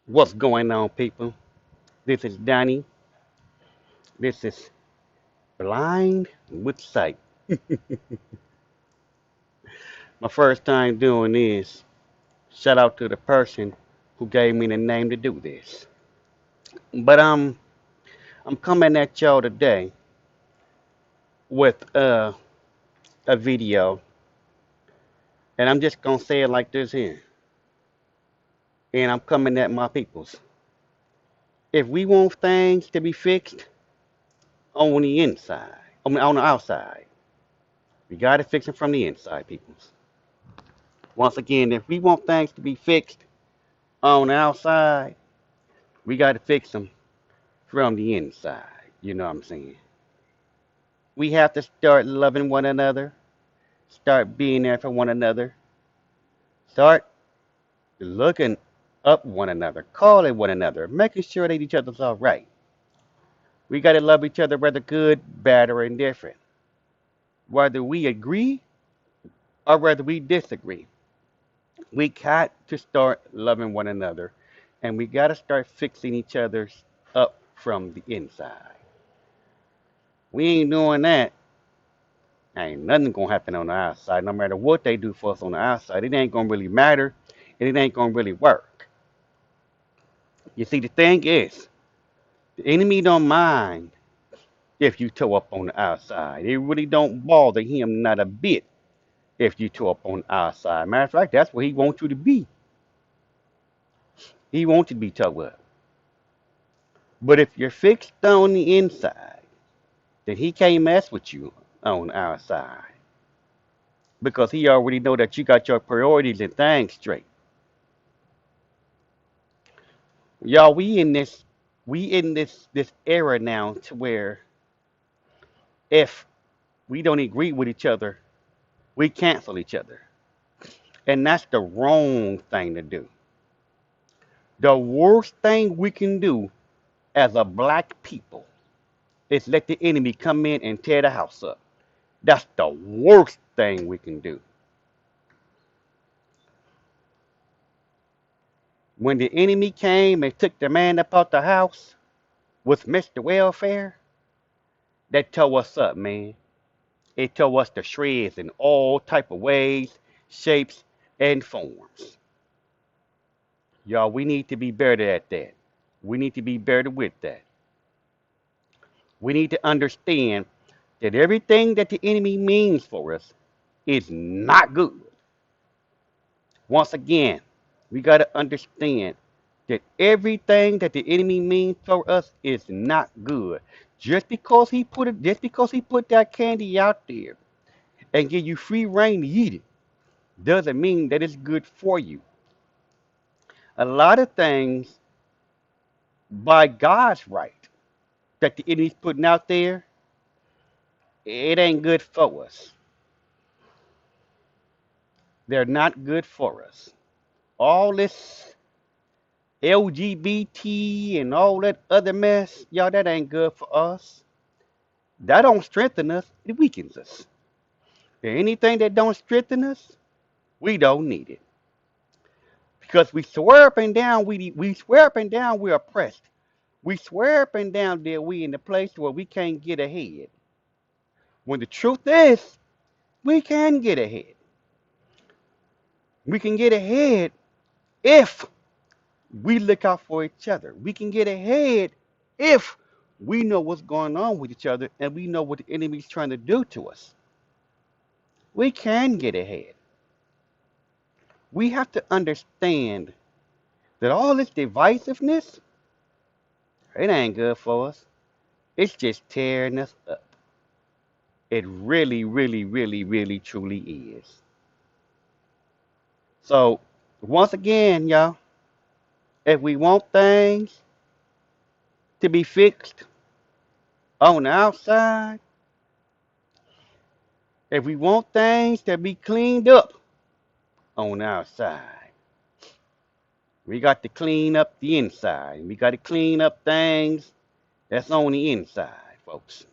What's going on, people? This is Danny. This is Blind with Sight. My first time doing this. Shout out to the person who gave me the name to do this. But I'm coming at y'all today with a video, and I'm just gonna say it like this here. And I'm coming at my peoples. If we want things to be fixed on the inside, on the outside, we gotta fix it from the inside, peoples. Once again, if we want things to be fixed on the outside, we got to fix them from the inside. You know what I'm saying? We have to start loving one another, start being there for one another, start looking up one another, calling one another, making sure that each other's all right. We got to love each other whether good, bad, or indifferent, whether we agree or whether we disagree. We got to start loving one another, and we got to start fixing each other's up from the inside. We ain't doing that. Ain't nothing gonna happen on the outside. No matter what they do for us on the outside, it ain't gonna really matter, and it ain't gonna really work. You see, the thing is, the enemy don't mind if you toe up on the outside. It really don't bother him not a bit if you toe up on the outside. Matter of fact, that's what he wants you to be. He wants you to be toe up. But if you're fixed on the inside, then he can't mess with you on the outside because he already know that you got your priorities and things straight. Y'all, we in this era now to where if we don't agree with each other, we cancel each other. And that's the wrong thing to do. The worst thing we can do as a black people is let the enemy come in and tear the house up. That's the worst thing we can do. When the enemy came and took the man up out the house with Mr. Welfare, that tore us up, man. It tore us to shreds in all type of ways, shapes, and forms. Y'all, we need to be better at that. We need to be better with that. We need to understand that everything that the enemy means for us is not good. Once again, we got to understand that everything that the enemy means for us is not good. Just because he put that candy out there and give you free reign to eat it, doesn't mean that it's good for you. A lot of things by God's right that the enemy's putting out there, it ain't good for us. They're not good for us. All this LGBT and all that other mess, y'all, that ain't good for us. That don't strengthen us, it weakens us. And anything that don't strengthen us, we don't need it. Because we swear up and down, we swear up and down we're oppressed. We swear up and down that we in the place where we can't get ahead. When the truth is, we can get ahead. We can get ahead if we look out for each other. We can get ahead if we know what's going on with each other and we know what the enemy's trying to do to us. We can get ahead. We have to understand that all this divisiveness, it ain't good for us. It's just tearing us up. It really, really, really, really, truly is. So, once again, y'all, if we want things to be fixed on the outside, if we want things to be cleaned up on the outside, we got to clean up the inside. We got to clean up things that's on the inside, folks.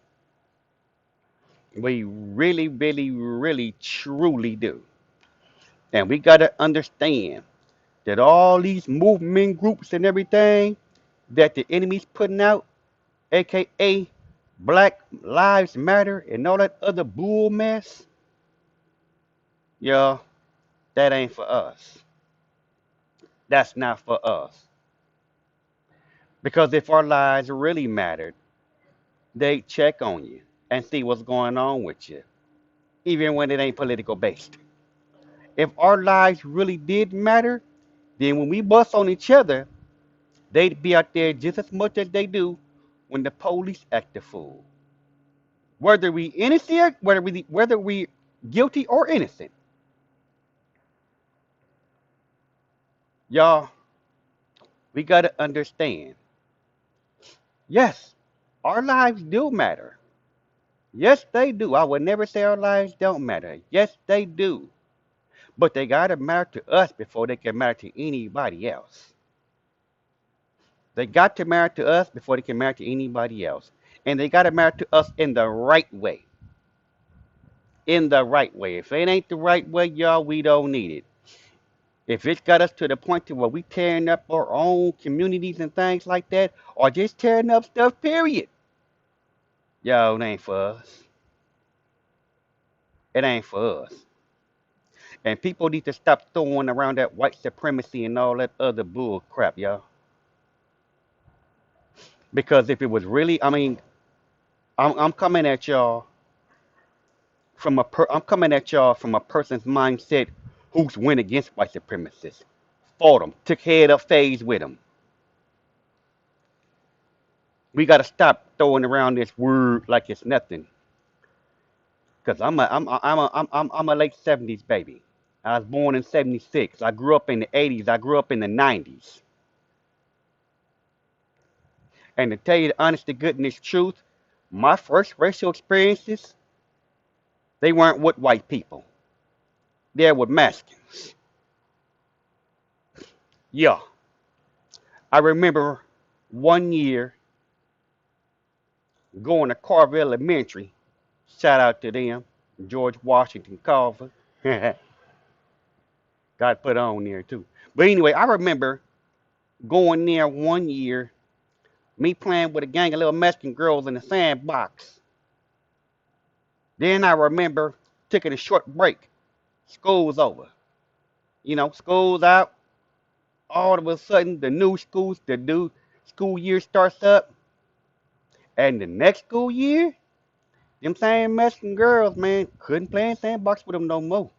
We really, really, really, truly do. And we got to understand. that all these movement groups and everything that the enemy's putting out, aka Black Lives Matter and all that other bull mess, yeah, that ain't for us. That's not for us. Because if our lives really mattered, they'd check on you and see what's going on with you, even when it ain't political based. If our lives really did matter, then when we bust on each other, they'd be out there just as much as they do when the police act a fool. Whether we innocent, whether we guilty or innocent, y'all, we gotta understand. Yes, our lives do matter. Yes, they do. I would never say our lives don't matter. Yes, they do. But they gotta matter to us before they can matter to anybody else. They got to matter to us before they can matter to anybody else. And they gotta matter to us in the right way. In the right way. If it ain't the right way, y'all, we don't need it. If it's got us to the point to where we tearing up our own communities and things like that, or just tearing up stuff, period. Yo, it ain't for us. It ain't for us. And people need to stop throwing around that white supremacy and all that other bull crap, y'all. Because if it was really, I mean, I'm coming at y'all I'm coming at y'all from a person's mindset who's went against white supremacists, fought them, took head up phase with them. We got to stop throwing around this word like it's nothing. Cause I'm a late '70s baby. I was born in '76. I grew up in the '80s. I grew up in the '90s. And to tell you the honest to goodness truth, my first racial experiences, they weren't with white people. They were with Mexicans. Yeah. I remember one year going to Carver Elementary. Shout out to them. George Washington Carver. Got put on there too. But anyway, I remember going there one year, me playing with a gang of little Mexican girls in the sandbox. Then I remember taking a short break. School's over. School's out. All of a sudden, the new school year starts up. And the next school year, them same Mexican girls, man, couldn't play in sandbox with them no more.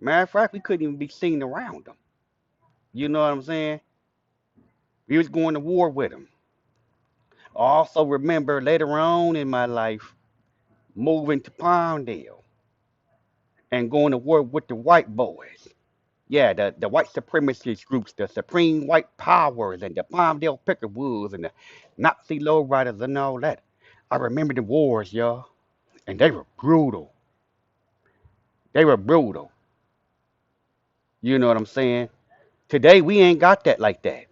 Matter of fact, we couldn't even be seen around them. You know what I'm saying? We was going to war with them. I also remember later on in my life moving to Palmdale and going to war with the white boys. Yeah, the white supremacist groups, the Supreme White Powers, and the Palmdale Pickerwoods, and the Nazi lowriders and all that. I remember the wars, y'all, and they were brutal. They were brutal. You know what I'm saying? Today we ain't got that like that.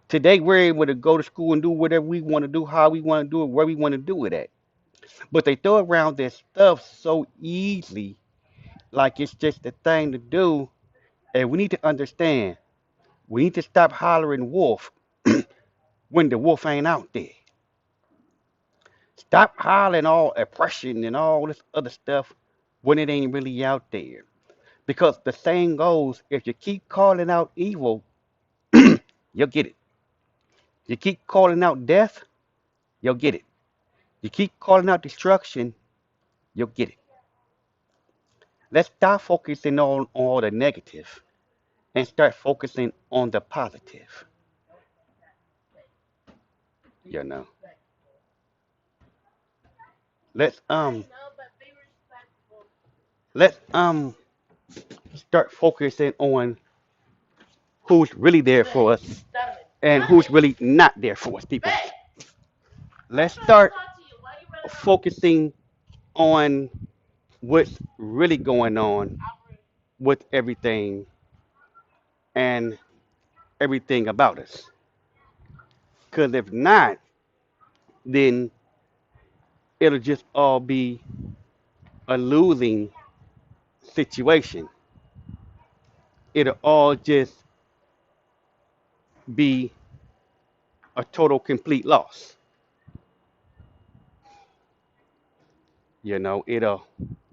Today we're able to go to school and do whatever we want to do, how we want to do it, where we want to do it at. But they throw around this stuff so easily, like it's just a thing to do. And we need to understand, we need to stop hollering wolf when the wolf ain't out there. Stop hollering all oppression and all this other stuff when it ain't really out there. Because the saying goes, if you keep calling out evil, you'll get it. You keep calling out death, you'll get it. You keep calling out destruction, you'll get it. Let's stop focusing on all the negative and start focusing on the positive. You know. Let's let's start focusing on who's really there for us and who's really not there for us, people. Let's start focusing on what's really going on with everything and everything about us. Because if not, then it'll just all be a losing situation. it'll all just be a total complete loss. It'll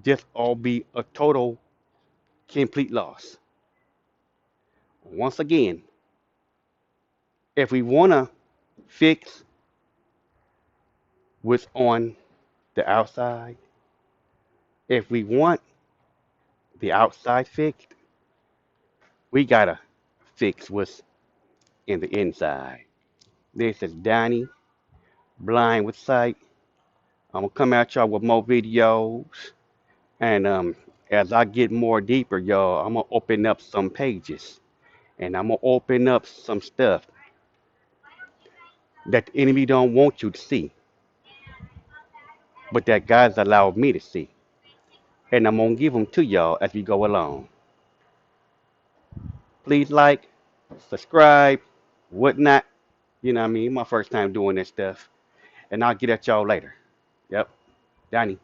just all be a total complete loss. Once again, if we want to fix what's on the outside, if we want the outside fixed, we gotta fix what's in the inside. This is Donnie, blind with sight. I'm gonna come at y'all with more videos, and as I get more deeper, y'all, I'm gonna open up some pages, and I'm gonna open up some stuff that the enemy don't want you to see, but that God's allowed me to see, and I'm gonna give them to y'all as we go along. Please like, subscribe, whatnot. You know what I mean? My first time doing this stuff, and I'll get at y'all later. Yep, Donnie.